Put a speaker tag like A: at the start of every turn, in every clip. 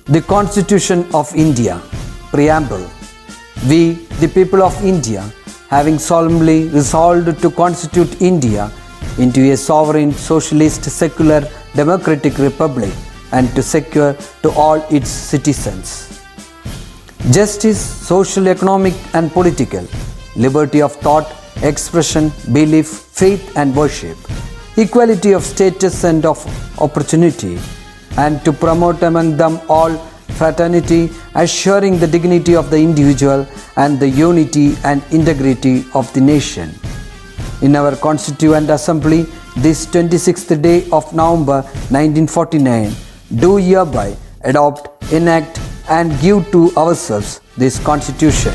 A: The Constitution of India, Preamble. We, the people of India, having solemnly resolved to constitute India into a sovereign, socialist, secular, democratic republic and to secure to all its citizens justice, social, economic and political, liberty of thought, expression, belief, faith and worship, equality of status and of opportunity, and to promote among them all fraternity, assuring the dignity of the individual and the unity and integrity of the nation. In our Constituent Assembly, this 26th day of November 1949, do hereby adopt, enact and give to ourselves this Constitution.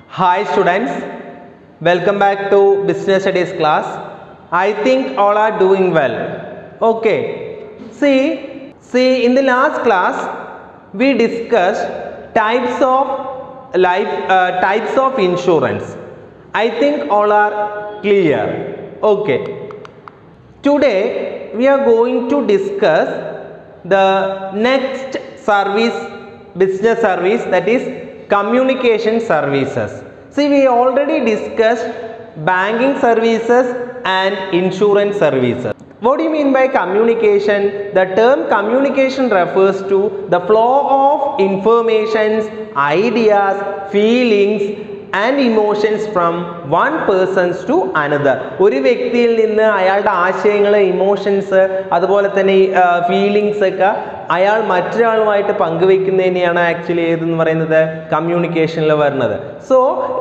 B: Hi students, welcome back to Business Studies class. I think all are doing well. Okay, see in the last class we discussed types of insurance. I think all are clear. Okay, today we are going to discuss the next business service, that is communication services. See, we already discussed banking services and insurance services. What do you mean by communication? The term communication refers to the flow of informations, ideas, feelings and emotions from one person to another. ഒരു വ്യക്തിയിൽ നിന്ന് അയാളുടെ ആശയങ്ങൾ, emotions, അതുപോലെ തന്നെ feelings ഒക്കെ അയാൾ മറ്റൊരാളുമായിട്ട് പങ്കുവെക്കുന്നതിനെയാണ് actually ഏതെന്ന് പറയുന്നത് കമ്മ്യൂണിക്കേഷനിൽ വരുന്നത്. So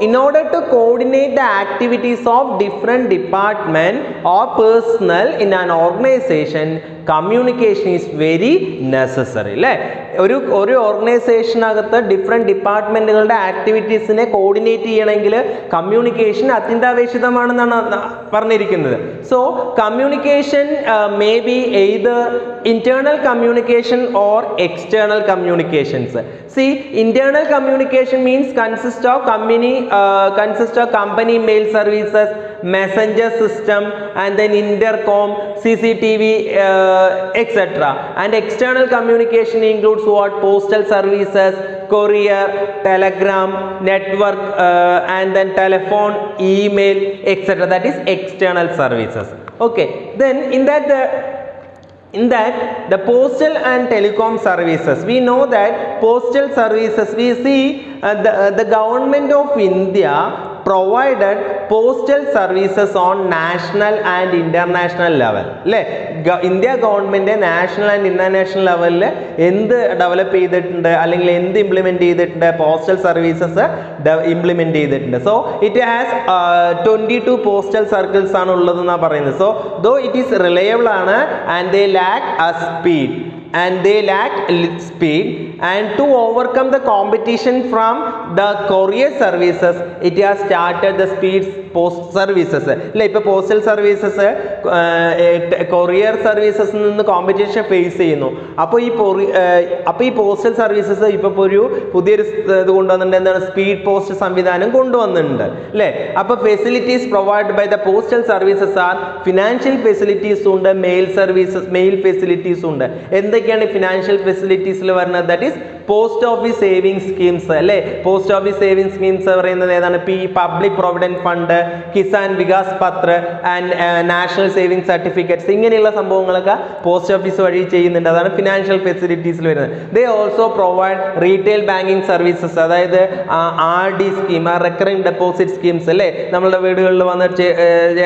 B: in order to coordinate the activities of different department or personnel in an organisation, communication is very necessary. അല്ലേ, ഒരു ഓർഗനൈസേഷനകത്ത് ഡിഫറെൻറ്റ് ഡിപ്പാർട്ട്മെൻറ്റുകളുടെ ആക്ടിവിറ്റീസിനെ കോർഡിനേറ്റ് ചെയ്യണമെങ്കിൽ കമ്മ്യൂണിക്കേഷൻ അത്യന്താപേക്ഷിതമാണെന്നാണ് പറഞ്ഞിരിക്കുന്നത്. So communication may be either internal communication or external communications. See, internal communication means consists of company mail services, messenger system and then intercom, CCTV, etc. And external communication includes what? Postal services, courier, telegram, network and then telephone, email, etc. That is external services. Okay, then in that the postal and telecom services, we know that postal services, we see the government of India provided postal services on national and international level. അല്ലേ, India government national and international ലെവലിൽ എന്ത് develop ചെയ്തിട്ടുണ്ട് അല്ലെങ്കിൽ എന്ത് implement ചെയ്തിട്ടുണ്ട്? Postal services implement ചെയ്തിട്ടുണ്ട്. So it has 22 postal circles ആണ് ഉള്ളതെന്നാണ് പറയുന്നത്. So though it is reliable ആണ് and they lack speed and to overcome the competition from the courier services, it has started the speed post services. അല്ലെ, ഇപ്പോൾ postal services courier സർവീസസിൽ നിന്ന് competition face ചെയ്യുന്നു. അപ്പോൾ ഈ പോസ്റ്റൽ സർവീസസ് ഇപ്പോൾ ഒരു പുതിയൊരു ഇത് കൊണ്ടുവന്നിട്ടുണ്ട്. എന്താണ്? സ്പീഡ് പോസ്റ്റ് സംവിധാനം കൊണ്ടുവന്നിട്ടുണ്ട്. അല്ലേ, അപ്പോൾ facilities provide by the postal services are financial facilities ഉണ്ട്, മെയിൽ ഫെസിലിറ്റീസ് ഉണ്ട്. എന്തൊക്കെയാണ് ഫിനാൻഷ്യൽ ഫെസിലിറ്റീസിൽ വരുന്നത്? That is post office saving schemes. അല്ലേ, പോസ്റ്റ് ഓഫീസ് സേവിങ് സ്കീംസ് പറയുന്നത് ഏതാണ്? Public provident fund, Kisan Vikas Patra and national saving certificates, ഇങ്ങനെയുള്ള സംഭവങ്ങളൊക്കെ പോസ്റ്റ് ഓഫീസ് വഴി ചെയ്യുന്നുണ്ട്. അതാണ് ഫിനാൻഷ്യൽ ഫെസിലിറ്റീസിൽ വരുന്നത്. They also provide retail banking services, അതായത് RD scheme, recurring deposit schemes. അല്ലേ, നമ്മളുടെ വീടുകളിൽ വന്ന്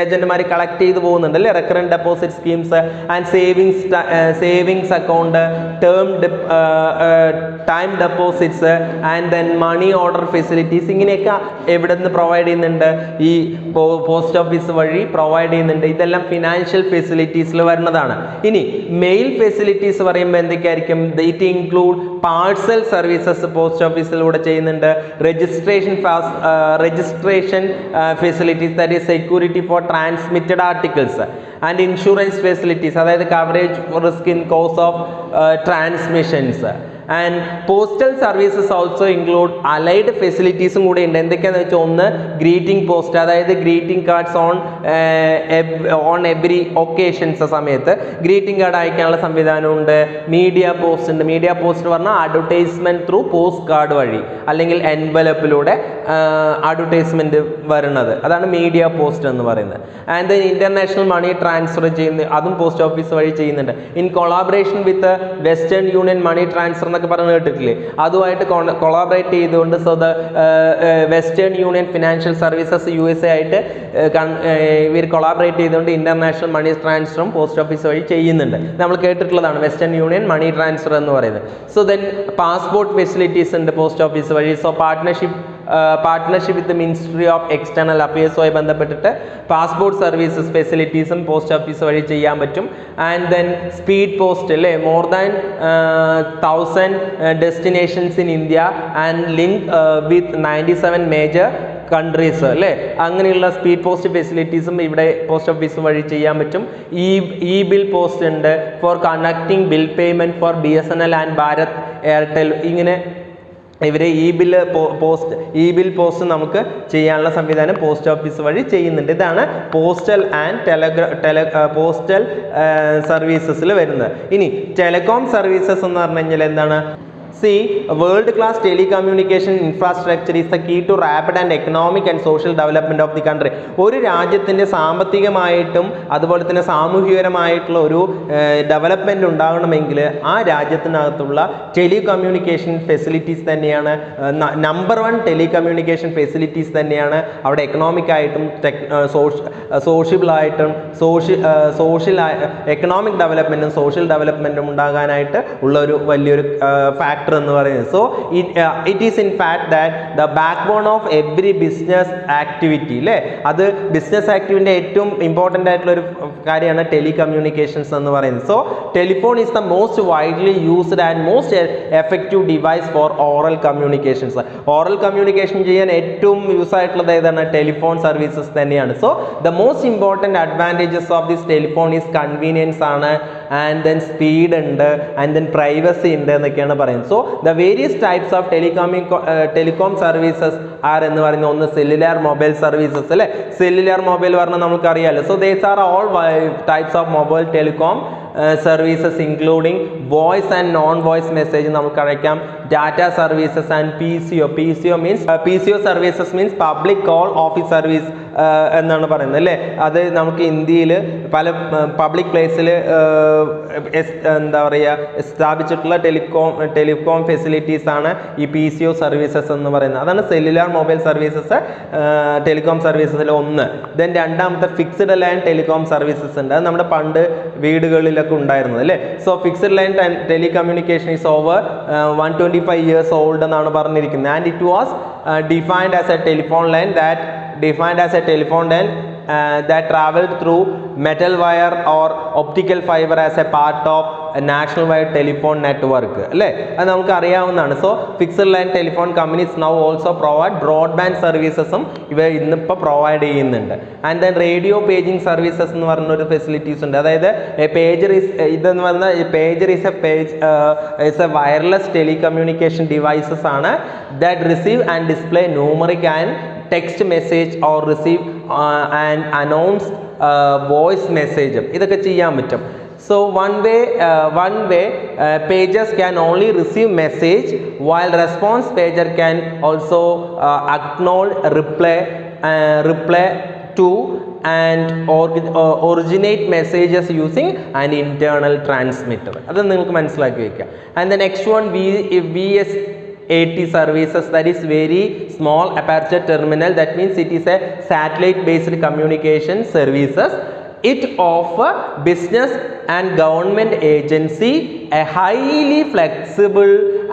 B: ഏജന്റുമാർ കളക്ട് ചെയ്ത് പോകുന്നുണ്ട്. അല്ലേ, recurring deposit schemes and savings account, time deposits and then money order facilities, ഇങ്ങനെയൊക്കെ എവിടെ നിന്ന് പ്രൊവൈഡ് ചെയ്യുന്നുണ്ട്? ഈ പോസ്റ്റ് ഓഫീസ് വഴി പ്രൊവൈഡ് ചെയ്യുന്നുണ്ട്. ഇതെല്ലാം ഫിനാൻഷ്യൽ ഫെസിലിറ്റീസിൽ വരുന്നതാണ്. ഇനി മെയിൽ ഫെസിലിറ്റീസ് പറയുമ്പോൾ എന്തൊക്കെയായിരിക്കും? It include parcel services post ഓഫീസിലൂടെ ചെയ്യുന്നുണ്ട്, registration facilities, that is security for transmitted articles and insurance facilities, അതായത് coverage risk in course of transmissions and postal services also include allied ഫെസിലിറ്റീസും കൂടെ ഉണ്ട്. എന്തൊക്കെയാണെന്ന് വെച്ചാൽ ഒന്ന് ഗ്രീറ്റിംഗ് പോസ്റ്റ്, അതായത് greeting cards on every occasions സമയത്ത് ഗ്രീറ്റിംഗ് കാർഡ് അയക്കാനുള്ള സംവിധാനമുണ്ട്. മീഡിയ പോസ്റ്റ് ഉണ്ട്. മീഡിയ പോസ്റ്റ് പറഞ്ഞാൽ അഡ്വർടൈസ്മെന്റ് ത്രൂ പോസ്റ്റ് കാർഡ് വഴി അല്ലെങ്കിൽ എൻവലപ്പിലൂടെ അഡ്വർടൈസ്മെന്റ് വരുന്നത്, അതാണ് മീഡിയ പോസ്റ്റ് എന്ന് പറയുന്നത്. And then international money transfer ചെയ്യുന്ന അതും പോസ്റ്റ് ഓഫീസ് വഴി ചെയ്യുന്നുണ്ട്. In collaboration with Western Union money transfer എന്നൊക്കെ പറഞ്ഞ് കേട്ടിട്ടില്ലേ, അതുമായിട്ട് കൊളാബറേറ്റ് ചെയ്തുകൊണ്ട് so the Western Union financial services USA ആയിട്ട് ഇവർ കൊളാബറേറ്റ് ചെയ്തുകൊണ്ട് ഇന്റർനാഷണൽ മണി ട്രാൻസ്ഫറും പോസ്റ്റ് ഓഫീസ് വഴി ചെയ്യുന്നുണ്ട്. നമ്മൾ കേട്ടിട്ടുള്ളതാണ് വെസ്റ്റേൺ യൂണിയൻ മണി ട്രാൻസ്ഫർ എന്ന് പറയുന്നത്. സോ ദെൻ പാസ്പോർട്ട് ഫെസിലിറ്റീസ് ഉണ്ട് പോസ്റ്റ് ഓഫീസ് വഴി. So partnership with ministry of external അഫയേഴ്സുമായി ബന്ധപ്പെട്ടിട്ട് പാസ്പോർട്ട് സർവീസസ് ഫെസിലിറ്റീസും പോസ്റ്റ് ഓഫീസ് വഴി ചെയ്യാൻ പറ്റും. ആൻഡ് ദെൻ സ്പീഡ് പോസ്റ്റ് അല്ലേ, more than 1000 destinations in India and link with 97 major countries അല്ലേ, അങ്ങനെയുള്ള സ്പീഡ് പോസ്റ്റ് ഫെസിലിറ്റീസും ഇവിടെ പോസ്റ്റ് ഓഫീസ് വഴി ചെയ്യാൻ പറ്റും. ഇ ബിൽ പോസ്റ്റ് ഉണ്ട് four connecting bill payment four BSNL and Bharat Airtel. ഇങ്ങനെ ഇവരെ ഇ ബിൽ പോസ്റ്റ് നമുക്ക് ചെയ്യാനുള്ള സംവിധാനം പോസ്റ്റ് ഓഫീസ് വഴി ചെയ്യുന്നുണ്ട്. ഇതാണ് പോസ്റ്റൽ ആൻഡ് പോസ്റ്റൽ സർവീസസിൽ വരുന്നത്. ഇനി ടെലികോം സർവീസസ് എന്ന് പറഞ്ഞു കഴിഞ്ഞാൽ എന്താണ്? See, world-class telecommunication infrastructure is the key to rapid and economic and social development of the country. ഒരു രാജ്യത്തിൻ്റെ സാമ്പത്തികമായിട്ടും അതുപോലെ തന്നെ സാമൂഹികപരമായിട്ടുള്ള ഒരു ഡെവലപ്മെൻറ്റ് ഉണ്ടാകണമെങ്കിൽ ആ രാജ്യത്തിനകത്തുള്ള ടെലികമ്മ്യൂണിക്കേഷൻ ഫെസിലിറ്റീസ് തന്നെയാണ് നമ്പർ 1. ടെലികമ്മ്യൂണിക്കേഷൻ ഫെസിലിറ്റീസ് തന്നെയാണ് അവിടെ എക്കണോമിക്കായിട്ടും സോഷ്യബിളായിട്ടും എക്കണോമിക് ഡെവലപ്മെൻറ്റും സോഷ്യൽ ഡെവലപ്മെൻറ്റും ഉണ്ടാകാനായിട്ട് ഉള്ള ഒരു വലിയൊരു ഫാക്ടർ എന്ന് പറയുന്നത്. So it is in fact that the backbone of every business activity അല്ലേ, അത് ബിസിനസ് ആക്ടിവിറ്റിൻ്റെ ഏറ്റവും ഇമ്പോർട്ടൻ്റ് ആയിട്ടുള്ള ഒരു കാര്യമാണ് ടെലികമ്മ്യൂണിക്കേഷൻസ് എന്ന് പറയുന്നത്. So telephone is the most widely used and most effective device for oral communications. Oral communication ചെയ്യാൻ ഏറ്റവും യൂസ് ആയിട്ടുള്ളത് ഏതാണ്? ടെലിഫോൺ സർവീസസ് തന്നെയാണ്. So the most important advantages of this telephone is convenience ആണ്, ആൻഡ് ദെൻ സ്പീഡ് ഉണ്ട്, and then privacy ഉണ്ട് എന്നൊക്കെയാണ് പറയുന്നത്. So the various types of telecom services are എന്ന് പറയുന്നത് ഒന്ന് സെല്ലുലാർ മൊബൈൽ സർവീസസ് അല്ലേ. സെല്ലുലാർ മൊബൈൽ പറഞ്ഞാൽ നമുക്കറിയാമല്ലോ. So these are all types of mobile telecom services including voice and non voice message നമുക്ക് അയക്കാം, data services and PCO services means public call office service എന്നാണ് പറയുന്നത് അല്ലേ. അത് നമുക്ക് ഇന്ത്യയിൽ പല പബ്ലിക് പ്ലേസിൽ എന്താ പറയുക സ്ഥാപിച്ചിട്ടുള്ള ടെലികോം ഫെസിലിറ്റീസ് ആണ് ഈ PCO സർവീസസ് എന്ന് പറയുന്നത്. അതാണ് സെല്ലുലാർ മൊബൈൽ സർവീസസ് ടെലികോം സർവീസസിൽ ഒന്ന്. ദെൻ രണ്ടാമത്തെ ഫിക്സ്ഡ് ലൈൻ ടെലികോം സർവീസസ് ഉണ്ട്. അത് നമ്മുടെ പണ്ട് വീടുകളിലൊക്കെ ഉണ്ടായിരുന്നത് അല്ലേ. So fixed line telecommunication is over 125 years old എന്നാണ് പറഞ്ഞിരിക്കുന്നത്. And it was defined as a telephone line that traveled through metal wire or optical fiber as a part of a national wide telephone network അല്ലേ, അത് നമുക്ക് അറിയാവുന്നതാണ്. So fixed line telephone companies now also provide broadband സർവീസസും ഇവ ഇന്നിപ്പോൾ provide ചെയ്യുന്നുണ്ട്. And then radio paging services എന്ന് പറഞ്ഞൊരു ഫെസിലിറ്റീസ് ഉണ്ട്. അതായത് ഇതെന്ന് പറഞ്ഞാൽ pager is a wireless telecommunication devices ആണ് that receive and display numeric and text message or receive and announce voice message. ഇതൊക്കെ ചെയ്യാൻ പറ്റും. So one way pages can only receive message, while response pager can also acknowledge, reply to and originate messages using an internal transmitter. അത് നിങ്ങൾക്ക് മനസ്സിലാക്കി വെക്കുക. And the next one VSAT services, that is very small aperture terminal. That means it is a satellite based communication services. It offer business and government agency a highly flexible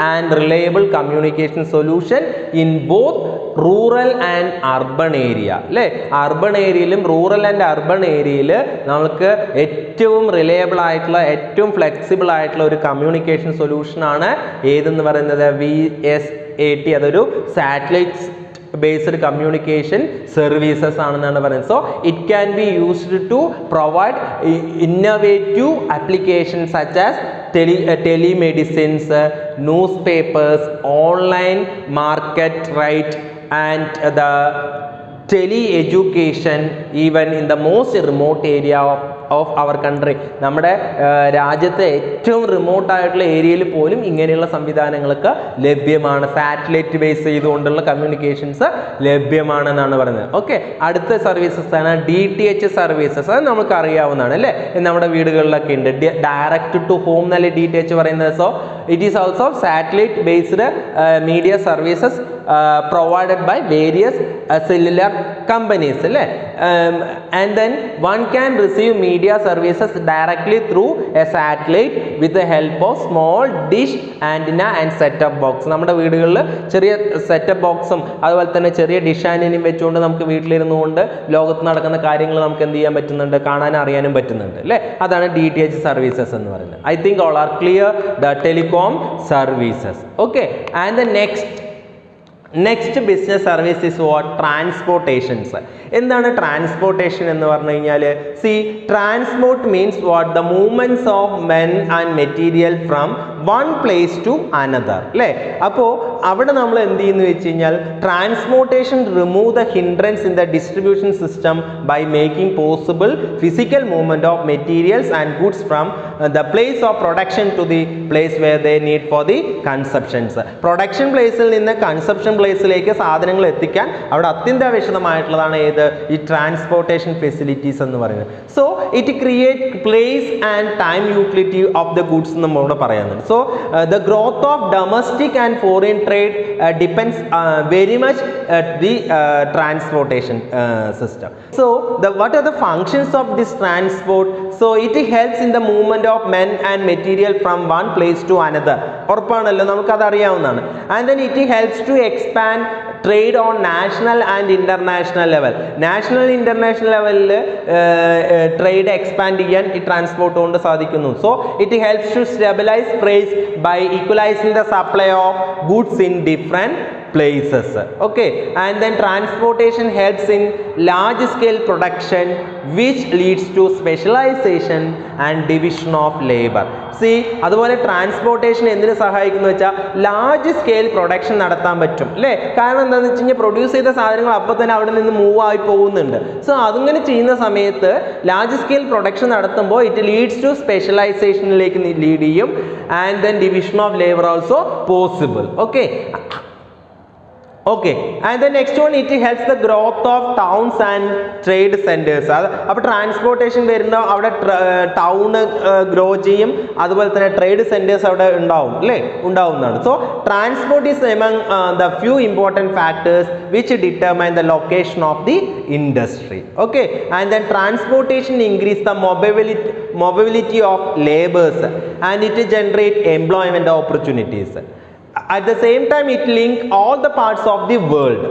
B: and reliable communication solution in both rural and urban area അല്ലേ. Urban ഏരിയയിലും rural and urban ഏരിയയിൽ നമുക്ക് ഏറ്റവും reliable ആയിട്ടുള്ള ഏറ്റവും flexible ആയിട്ടുള്ള ഒരു communication സൊല്യൂഷനാണ് ഏതെന്ന് പറയുന്നത് VSAT. അതൊരു സാറ്റലൈറ്റ് based communication services ആണെന്നാണ് പറയുന്നത്. So it can be used to provide innovative application such as telemedicines, newspapers, online market, right, and the tele-education even in the most remote area of our country. നമ്മുടെ രാജ്യത്തെ ഏറ്റവും റിമോട്ടായിട്ടുള്ള ഏരിയയിൽ പോലും ഇങ്ങനെയുള്ള സംവിധാനങ്ങളൊക്കെ ലഭ്യമാണ്. സാറ്റലൈറ്റ് ബേസ് ചെയ്തുകൊണ്ടുള്ള കമ്മ്യൂണിക്കേഷൻസ് ലഭ്യമാണെന്നാണ് പറയുന്നത്. ഓക്കെ, അടുത്ത സർവീസസ് ആണ് DTH സർവീസസ്. അത് നമുക്ക് അറിയാവുന്നതാണ് അല്ലേ, നമ്മുടെ വീടുകളിലൊക്കെ ഉണ്ട്. ഡയറക്റ്റ് ടു ഹോം എന്നല്ലേ DTH പറയുന്നത്. So it is also satellite based media services provided by various cellular companies, and then one can receive media services directly through a satellite with the help of small dish antenna and set-up box. നമ്മുടെ വീടുകളിൽ ചെറിയ setup ബോക്സും അതുപോലെ തന്നെ ചെറിയ dish ആന്റിനയും വെച്ചുകൊണ്ട് നമുക്ക് വീട്ടിലിരുന്നുകൊണ്ട് ലോകത്ത് നടക്കുന്ന കാര്യങ്ങൾ നമുക്ക് എന്ത് ചെയ്യാൻ പറ്റുന്നുണ്ട്, കാണാനും അറിയാനും പറ്റുന്നുണ്ട് അല്ലേ. അതാണ് DTH സർവീസസ് എന്ന് പറയുന്നത്. I think all are clear the telecom services. Okay, and the next business service is what? Transportations. എന്താണ് ട്രാൻസ്പോർട്ടേഷൻ എന്ന് പറഞ്ഞു കഴിഞ്ഞാൽ, transport means what? The movements of men and material from one place to another അല്ലേ. അപ്പോൾ അവിടെ നമ്മൾ എന്ത് ചെയ്യുന്നു വെച്ച് കഴിഞ്ഞാൽ, transportation remove the hindrance in the distribution system by making possible physical movement of materials and goods from the place of production to the place where they need for the consumptions. Production പ്ലേസിൽ നിന്ന് consumption പ്ലേസിലേക്ക് സാധനങ്ങൾ എത്തിക്കാൻ അവിടെ അത്യന്താപേക്ഷിതമായിട്ടുള്ളതാണ് ഏത്? ഈ transportation facilities എന്ന് പറയുന്നത്. So it create place and time utility of the goods എന്ന് നമ്മളിവിടെ പറയുന്നുണ്ട്. So the growth of domestic and foreign trade depends very much the transportation system. So what are the functions of this transport? So it helps in the movement of men and material from one place to another. ഉറപ്പാണല്ലോ, നമുക്കത് അറിയാവുന്നതാണ്. And then it helps to expand trade on national and international level. National international ലെവലിൽ trade expand ചെയ്യാൻ ഈ transport കൊണ്ട് സാധിക്കുന്നു. So it helps to stabilise price by equalising the supply of goods in different places. Okay, and then transportation helps in large scale production which leads to specialization and division of labor. അതുപോലെ transportation എന്തിനു സഹായിക്കുന്നു വെച്ചാൽ large scale production നടത്താൻ പറ്റും അല്ലേ. കാരണം എന്താണെന്ന് വെച്ച് കഴിഞ്ഞാൽ പ്രൊഡ്യൂസ് ചെയ്ത സാധനങ്ങൾ അപ്പോൾ തന്നെ അവിടെ നിന്ന് മൂവ് ആയി പോകുന്നുണ്ട്. സോ അതിങ്ങനെ ചെയ്യുന്ന സമയത്ത് ലാർജ് സ്കെയിൽ പ്രൊഡക്ഷൻ നടത്തുമ്പോൾ ഇറ്റ് ലീഡ്സ് ടു സ്പെഷ്യലൈസേഷനിലേക്ക് ലീഡ് ചെയ്യും. And then division of labour also possible. Okay, and the next one, it helps the growth of towns and trade centers. അപ്പോൾ ട്രാൻസ്പോർട്ടേഷൻ വരുന്ന അവിടെ ടൗൺ ഗ്രോ ചെയ്യും, അതുപോലെ തന്നെ trade centres അവിടെ ഉണ്ടാവും അല്ലേ, ഉണ്ടാവുന്നതാണ്. So transport is among the few important factors which determine the location of the industry. Okay, and then transportation increase the mobility of laborers and it generate employment opportunities. At the same time, it link all the parts of the world.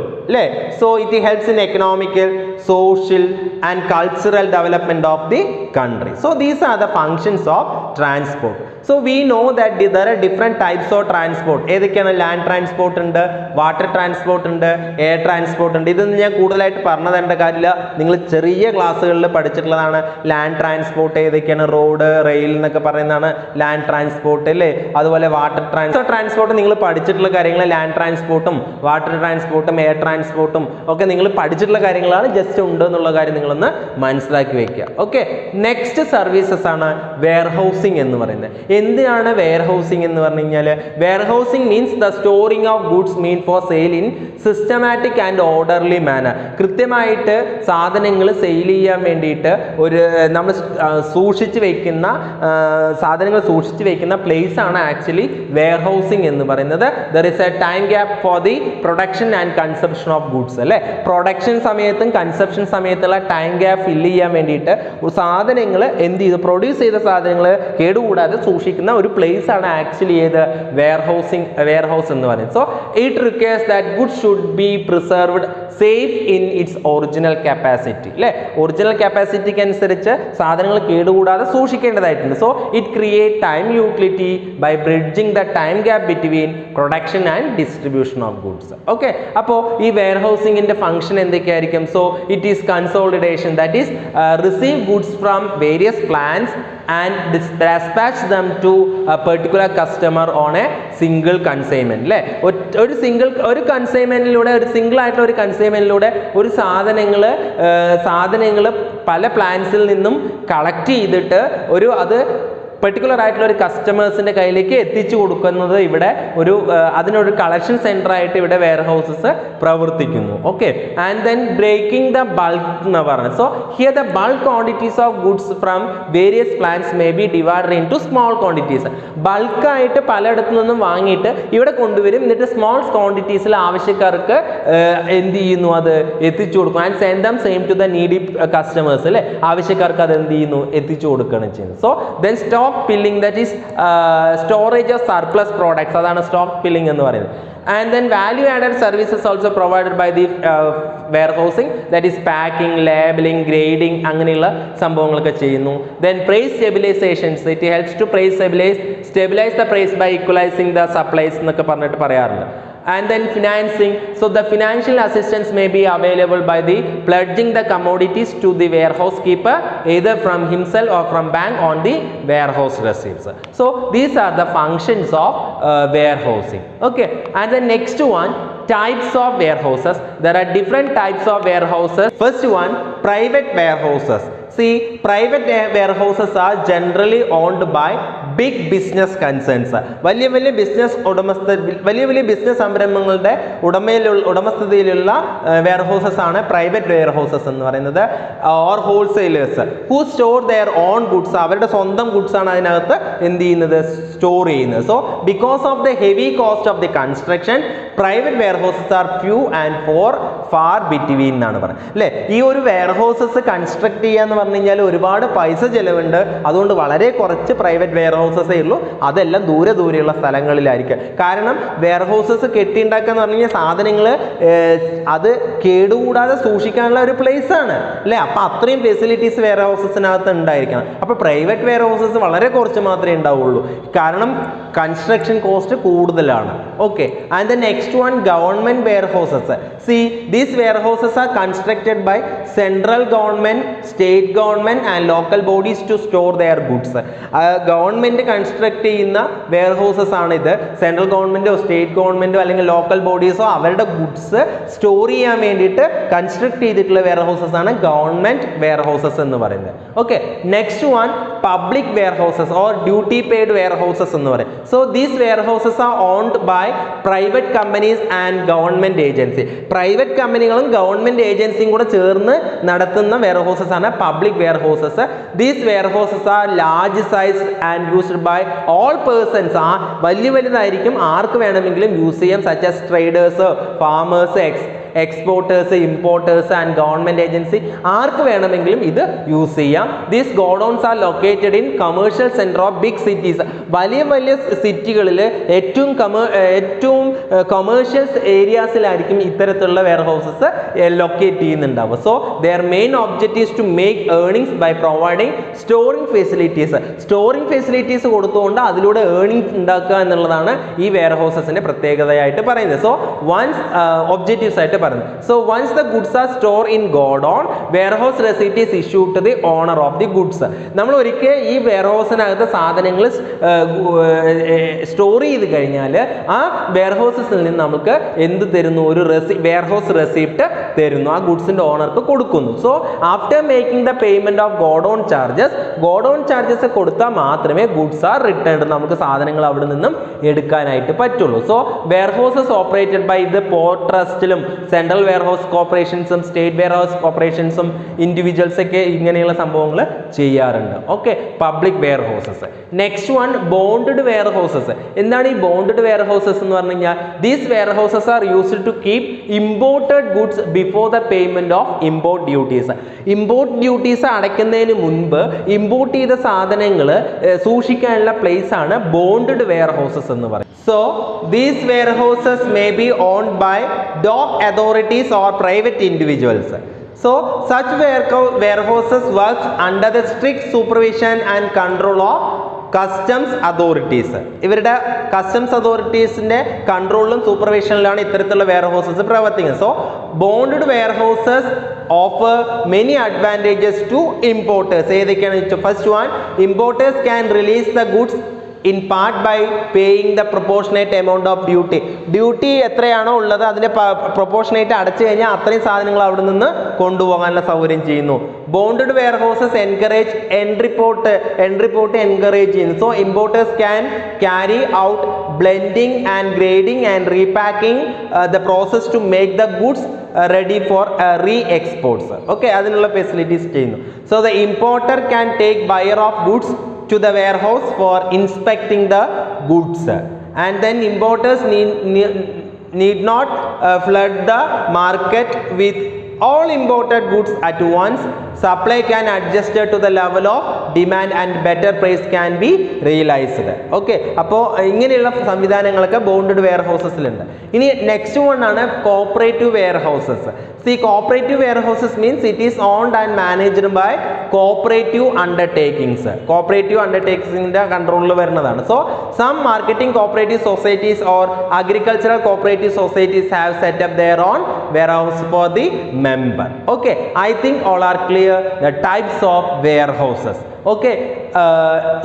B: So it helps in economical, social and cultural development of the country. So these are the functions of transport. So we know that there are different types of transport. ഏതൊക്കെയാണ്? Land transport ഉണ്ട്, water transport ഉണ്ട്, air transport ഉണ്ട്. ഇതൊന്നും ഞാൻ കൂടുതലായിട്ട് പറഞ്ഞു തരേണ്ട കാര്യമില്ല, നിങ്ങൾ ചെറിയ ക്ലാസ്സുകളിൽ പഠിച്ചിട്ടുള്ളതാണ്. ലാൻഡ് ട്രാൻസ്പോർട്ട് ഏതൊക്കെയാണ്? റോഡ്, റെയിൽ എന്നൊക്കെ പറയുന്നതാണ് ലാൻഡ് ട്രാൻസ്പോർട്ട് അല്ലേ. അതുപോലെ വാട്ടർ ട്രാൻസ്പോർട്ട് നിങ്ങൾ പഠിച്ചിട്ടുള്ള കാര്യങ്ങൾ. ലാൻഡ് ട്രാൻസ്പോർട്ടും വാട്ടർ ട്രാൻസ്പോർട്ടും എയർ ട്രാൻസ്പോർട്ടും ഒക്കെ നിങ്ങൾ പഠിച്ചിട്ടുള്ള കാര്യങ്ങളാണ്. ജസ്റ്റ് ഉണ്ട് എന്നുള്ള കാര്യം നിങ്ങളൊന്ന് മനസ്സിലാക്കി വെക്കുക. ഓക്കെ, നെക്സ്റ്റ് സർവീസസ് ആണ് വെയർ ഹൗസിംഗ് എന്ന് പറയുന്നത്. എന്തിനാണ് വെയർ ഹൗസിംഗ് എന്ന് പറഞ്ഞു കഴിഞ്ഞാൽ, warehousing means the storing of goods meant for sale in systematic and orderly manner. കൃത്യമായിട്ട് സാധനങ്ങൾ സെയിൽ ചെയ്യാൻ വേണ്ടിയിട്ട് നമ്മൾ സൂക്ഷിച്ച് വെക്കുന്ന സാധനങ്ങൾ സൂക്ഷിച്ച് വെക്കുന്ന പ്ലേസ് ആണ് ആക്ച്വലി വെയർ ഹൗസിംഗ് എന്ന് പറയുന്നത്. There is A time gap for the production and consumption of goods അല്ലേ. പ്രൊഡക്ഷൻ സമയത്തും കൺസപ്ഷൻ സമയത്തുള്ള ടൈം ഗ്യാപ്പ് ഫില്ല് ചെയ്യാൻ വേണ്ടിയിട്ട് സാധനങ്ങൾ എന്ത് ചെയ്തു, പ്രൊഡ്യൂസ് ചെയ്ത സാധനങ്ങൾ കേടുകൂടാതെ സൂക്ഷിക്കുന്ന ഒരു പ്ലേസ് ആണ് ആക്ച്വലി ഏത്? വെയർ ഹൗസ് എന്ന് പറയുന്നത്. So it requires that goods should be preserved safe in its original capacity അല്ലേ. ഒറിജിനൽ കപ്പാസിറ്റിക്ക് അനുസരിച്ച് സാധനങ്ങൾ കേടുകൂടാതെ സൂക്ഷിക്കേണ്ടതായിട്ടുണ്ട്. So it create time utility by bridging the time gap between production and distribution of goods. Okay, അപ്പോൾ ഈ ഈ വെയർഹൗസിങ്ങിൻ്റെ ഫംഗ്ഷൻ എന്തൊക്കെയായിരിക്കും? So it is consolidation, that is receive goods from various plans and dispatch them to a particular customer on a single consignment. അല്ലേ, ഒരു കൺസൈൻമെന്റിലൂടെ, ഒരു single ആയിട്ടുള്ള ഒരു കൺസൈൻമെന്റിലൂടെ ഒരു സാധനങ്ങൾ പല പ്ലാൻസിൽ നിന്നും കളക്ട് ചെയ്തിട്ട് അത് പെർട്ടിക്കുലർ ആയിട്ടുള്ള ഒരു കസ്റ്റമേഴ്സിന്റെ കയ്യിലേക്ക് എത്തിച്ചു കൊടുക്കുന്നത് ഇവിടെ അതിനൊരു കളക്ഷൻ സെന്റർ ആയിട്ട് ഇവിടെ വെയർ ഹൗസസ് പ്രവർത്തിക്കുന്നു. Okay, and then breaking the bulk എന്ന് പറഞ്ഞത്. So here the bulk quantities of goods from various plants may be divided into small quantities. ബൾക്കായിട്ട് പലയിടത്തു നിന്നും വാങ്ങിയിട്ട് ഇവിടെ കൊണ്ടുവരും, എന്നിട്ട് സ്മോൾ ക്വാണ്ടിറ്റീസിൽ ആവശ്യക്കാർക്ക് എന്ത് ചെയ്യുന്നു, അത് എത്തിച്ചു കൊടുക്കും. And send them same to the needy customers. അല്ലെ, ആവശ്യക്കാർക്ക് അത് എന്ത് ചെയ്യുന്നു, എത്തിച്ചു കൊടുക്കുകയാണ് ചെയ്യുന്നത്. So then stock filling, that is storage of surplus products, അതാണ് സ്റ്റോക്ക് ഫില്ലിംഗ് എന്ന് പറയുന്നത്. And then value added services also provided by the warehousing, that is packing, labeling, grading, അങ്ങനെയുള്ള സംഭവങ്ങളൊക്കെ ചെയ്യുന്നു. Then price stabilizations, it helps to stabilize the price by equalizing the supplies എന്നൊക്കെ പറഞ്ഞിട്ട് പറയാറുണ്ട്. And then financing, so the financial assistance may be available by the pledging the commodities to the warehouse keeper either from himself or from bank on the warehouse receipts. So these are the functions of warehousing. Okay, and the next one, types of warehouses. There are different types of warehouses. First one, private warehouses. See, private warehouses are generally owned by big business concerns. വലിയ business സംരംഭങ്ങളുടെ ഉടമസ്ഥതയിലുള്ള warehouses ആണ് private warehouses എന്ന് പറയുന്നത്. Or wholesalers who store their own goods, അവരുടെ സ്വന്തം goods ആണ് അതിനകത്ത് എന്ത് ചെയ്യുന്നത്, സ്റ്റോർ ചെയ്യുന്നത്. So because of the heavy cost of the construction, private warehouses are few and far between എന്നാണ് പറയുന്നത്. അല്ലേ, ഈ ഒരു വെയർഹൗസസ് കൺസ്ട്രക്ട് ചെയ്യാന്ന് പറഞ്ഞു കഴിഞ്ഞാൽ ഒരുപാട് പൈസ ചെലവുണ്ട്. അതുകൊണ്ട് വളരെ കുറച്ച് പ്രൈവറ്റ് വെയർഹൗസസേ ഉള്ളൂ. അതെല്ലാം ദൂരെയുള്ള സ്ഥലങ്ങളിലായിരിക്കും. കാരണം വെയർഹൗസസ് കെട്ടിയുണ്ടാക്കുക എന്ന് പറഞ്ഞു കഴിഞ്ഞാൽ സാധനങ്ങൾ അത് കേടുകൂടാതെ സൂക്ഷിക്കാനുള്ള ഒരു പ്ലേസ് ആണ്. അല്ലേ, അപ്പം അത്രയും ഫെസിലിറ്റീസ് വെയർഹൗസസിനകത്ത് ഉണ്ടായിരിക്കണം. അപ്പോൾ പ്രൈവറ്റ് വെയർഹൗസസ് വളരെ കുറച്ച് മാത്രമേ ഉണ്ടാവുള്ളൂ, കാരണം കൺസ്ട്രക്ഷൻ കോസ്റ്റ് കൂടുതലാണ്. Okay, and the next one, government warehouses. See, these warehouses are constructed by central government, state government and local bodies to store their goods. Government construct ചെയ്യുന്ന warehouses ആണ് ഇത്. Central ഗവൺമെന്റോ state ഗവൺമെന്റോ അല്ലെങ്കിൽ local ബോഡീസോ അവരുടെ goods store ചെയ്യാൻ വേണ്ടിയിട്ട് construct ചെയ്തിട്ടുള്ള warehouses ആണ് government warehouses എന്ന് പറയുന്നത്. Okay, next one, public warehouses or duty paid warehouses എന്ന് പറയും. So these warehouses are owned by private companies and government agency. പ്രൈവറ്റ് കമ്പനികളും ഗവൺമെന്റ് ഏജൻസിയും കൂടെ ചേർന്ന് നടത്തുന്ന വെയർഹൗസസ് ആണ് public warehouses. These warehouses are large size and used by all persons. വലുതായിരിക്കും, ആർക്ക് വേണമെങ്കിലും യൂസ് ചെയ്യാം, such as traders, farmers, exporters, importers and government agency, ആർക്ക് വേണമെങ്കിലും ഇത് യൂസ് ചെയ്യാം. These godowns are located in commercial centre of big cities. വലിയ സിറ്റികളിൽ ഏറ്റവും കൊമേഴ്ഷ്യൽ ഏരിയാസിലായിരിക്കും ഇത്തരത്തിലുള്ള വെയർഹൗസസ് ലൊക്കേറ്റ് ചെയ്യുന്നുണ്ടാവുക. So their main object is to make earnings by providing storing facilities കൊടുത്തുകൊണ്ട് അതിലൂടെ ഏർണിംഗ്സ് ഉണ്ടാക്കുക എന്നുള്ളതാണ് ഈ വെയർഹൗസസിന്റെ പ്രത്യേകതയായിട്ട് പറയുന്നത്. സോ വൺസ് ഒബ്ജക്റ്റീവ്സ് ആയിട്ട് പറയുന്നത്. So once the goods are stored in godown, warehouse receipt is issued to the owner of the goods. നമ്മൾ ഒരിക്കൽ ഈ വെയർഹൗസിനകത്ത് സാധനങ്ങൾ സ്റ്റോർ ചെയ്ത് കഴിഞ്ഞാൽ ആ വെയർഹൗസസിൽ നിന്ന് നമുക്ക് എന്ത് തരുന്നു, ഒരു വെയർഹൗസ് റെസിപ്റ്റ് തരുന്നു, ആ ഗുഡ്സിന്റെ ഓണർക്ക് കൊടുക്കുന്നു. So after making the payment of godown charges കൊടുത്താൽ മാത്രമേ ഗുഡ്സ് ആർ റിട്ടേൺഡ്, നമുക്ക് സാധനങ്ങൾ അവിടെ നിന്നും എടുക്കാനായിട്ട് പറ്റുള്ളൂ. So warehouses operated by the port ട്രസ്റ്റിലും സെൻട്രൽ വെയർഹൗസ് കോർപ്പറേഷൻസും സ്റ്റേറ്റ് വെയർഹൗസ് കോർപ്പറേഷൻസും ഇൻഡിവിജ്വൽസ് ഒക്കെ ഇങ്ങനെയുള്ള സംഭവങ്ങൾ ചെയ്യാറുണ്ട്. Okay, public warehouses. Next one, bonded warehouses. എന്താണ് ഈ ബോണ്ടഡ് വെയർഹൗസസ് എന്ന് പറഞ്ഞു കഴിഞ്ഞാൽ? These warehouses are used to keep imported goods before the payment of import duties. Import duties അടയ്ക്കുന്നതിന് മുൻപ് ഇമ്പോർട്ട് ചെയ്ത സാധനങ്ങൾ സൂക്ഷിക്കാനുള്ള പ്ലേസ് ആണ് ബോണ്ടഡ് വെയർഹൗസസ് എന്ന് പറയുന്നത്. So these warehouses may be owned by dock authorities or private individuals. So such warehouses work under the strict supervision and control of customs authorities. ഇവരുടെ customs അതോറിറ്റീസിൻ്റെ കൺട്രോളിലും സൂപ്പർവിഷനിലാണ് ഇത്തരത്തിലുള്ള വെയർ ഹൗസസ് പ്രവർത്തിക്കുന്നത്. So bonded warehouses offer many advantages to importers. ഏതൊക്കെയാണ്? First one, importers can release the goods in part by paying the proportionate amount of duty. Duty എത്രയാണോ ഉള്ളത് അതിൻ്റെ പ്രൊപ്പോർഷനേറ്റ് അടച്ചു കഴിഞ്ഞാൽ അത്രയും സാധനങ്ങൾ അവിടെ നിന്ന് കൊണ്ടുപോകാനുള്ള സൗകര്യം ചെയ്യുന്നു. Bonded warehouses encourage entry port encourage ചെയ്യുന്നു. So importers can carry out blending and grading and repacking the process to make the goods ready for re-exports. Okay, അതിനുള്ള ഫെസിലിറ്റീസ് ചെയ്യുന്നു. So the importer can take buyer of goods to the warehouse for inspecting the goods, and then importers need not flood the market with all imported goods at once. Supply can adjust to the level of demand and better price can be realized. Okay, അപ്പോൾ ഇങ്ങനെയുള്ള സംവിധാനങ്ങളൊക്കെ bonded വെയർ ഹൗസസിലുണ്ട്. ഇനി next one ആണ് cooperative warehouses. See, cooperative warehouses means it is owned and managed by cooperative undertakings. Cooperative undertakings control വരുന്നതാണ്. So some marketing cooperative societies or agricultural cooperative societies have set up their own warehouse for the member. Okay, I think all are clear the types of warehouses. Okay,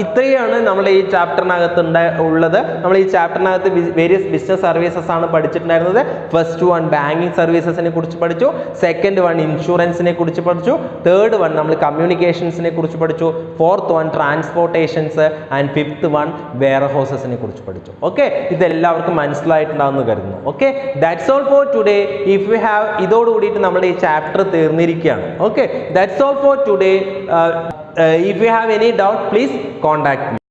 B: ഇത്രയാണ് നമ്മൾ ഈ ചാപ്റ്ററിനകത്ത് ഉള്ളത്. നമ്മൾ ഈ ചാപ്റ്ററിനകത്ത് various business services ആണ് പഠിച്ചിട്ടുണ്ടായിരുന്നത്. First one banking സർവീസസിനെ കുറിച്ച് പഠിച്ചു, second one ഇൻഷുറൻസിനെ കുറിച്ച് പഠിച്ചു, തേർഡ് വൺ നമ്മൾ കമ്മ്യൂണിക്കേഷൻസിനെ കുറിച്ച് പഠിച്ചു, fourth one transportations and fifth one വെയർ ഹൗസസിനെ കുറിച്ച് പഠിച്ചു. ഓക്കെ, ഇതെല്ലാവർക്കും മനസ്സിലായിട്ടുണ്ടാവുമെന്ന് കരുതുന്നു. Okay, that's all for today. If you have, ഇതോടുകൂടിയിട്ട് നമ്മുടെ ഈ ചാപ്റ്റർ തീർന്നിരിക്കുകയാണ്. Okay, that's all for today. If you have any doubt, please contact me.